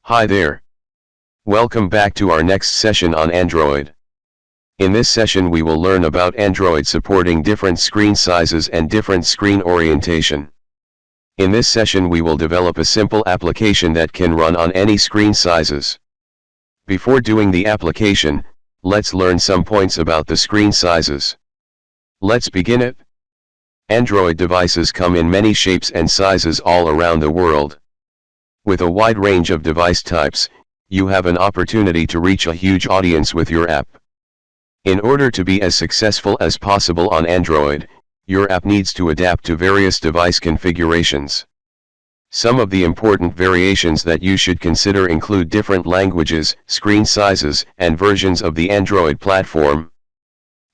Hi there. Welcome back to our next session on Android. In this session we will learn about Android supporting different screen sizes and different screen orientation. In this session we will develop a simple application that can run on any screen sizes. Before doing the application, let's learn some points about the screen sizes. Let's begin it. Android devices come in many shapes and sizes all around the world. With a wide range of device types, you have an opportunity to reach a huge audience with your app. In order to be as successful as possible on Android, your app needs to adapt to various device configurations. Some of the important variations that you should consider include different languages, screen sizes, and versions of the Android platform.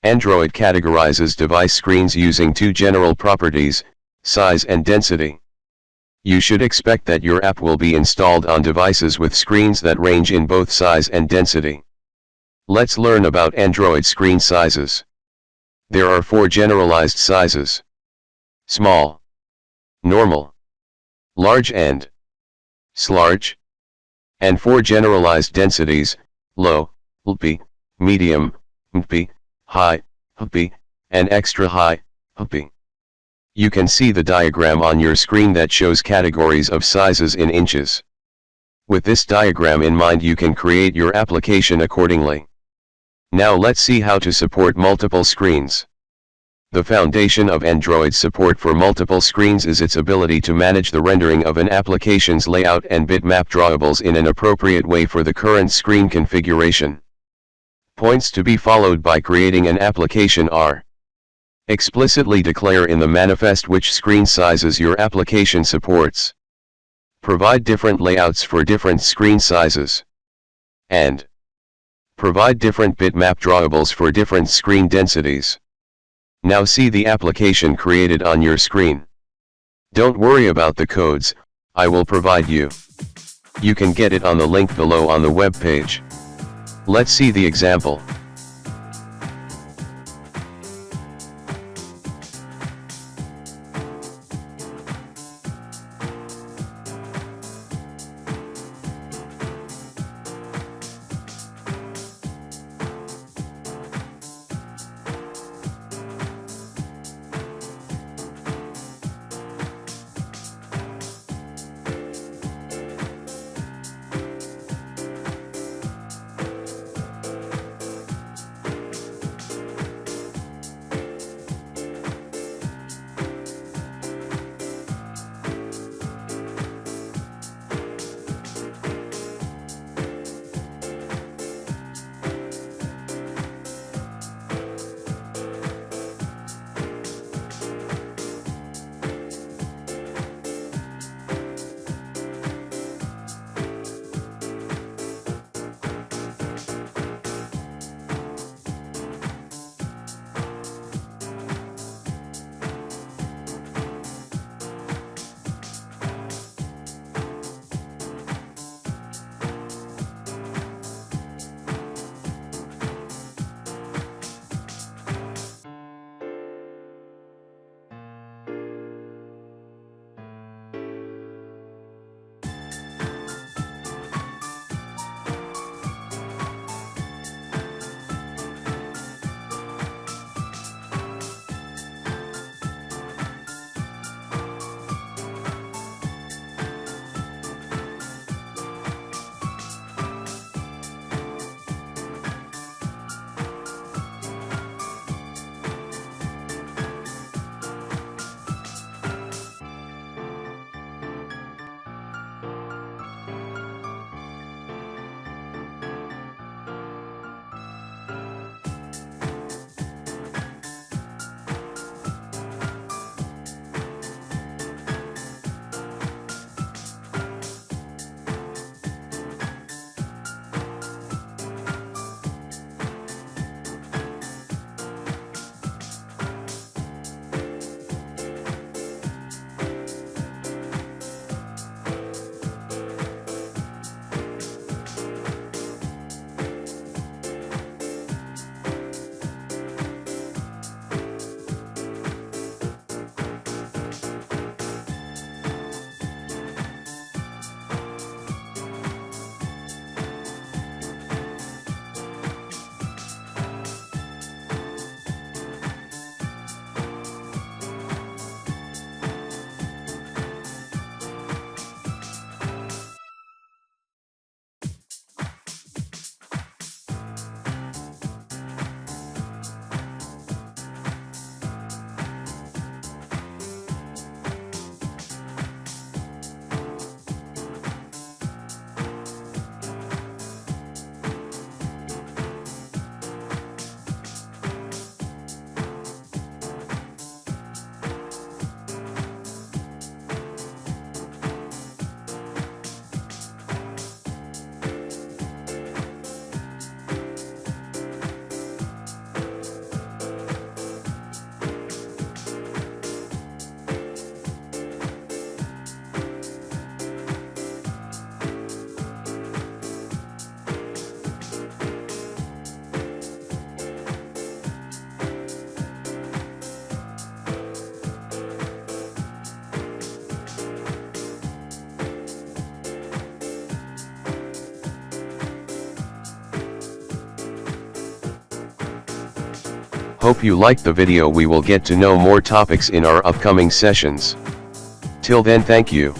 Android categorizes device screens using two general properties, size and density. You should expect that your app will be installed on devices with screens that range in both size and density. Let's learn about Android screen sizes. There are four generalized sizes: small, normal, large and slarge, and four generalized densities: low, LP, medium, MP, high, HP, and extra high, HP. You can see the diagram on your screen that shows categories of sizes in inches. With this diagram in mind, you can create your application accordingly. Now let's see how to support multiple screens. The foundation of Android's support for multiple screens is its ability to manage the rendering of an application's layout and bitmap drawables in an appropriate way for the current screen configuration. Points to be followed by creating an application are: explicitly declare in the manifest which screen sizes your application supports. Provide different layouts for different screen sizes. And provide different bitmap drawables for different screen densities. Now see the application created on your screen. Don't worry about the codes, I will provide you. You can get it on the link below on the web page. Let's see the example. Hope you liked the video. We will get to know more topics in our upcoming sessions. Till then, thank you.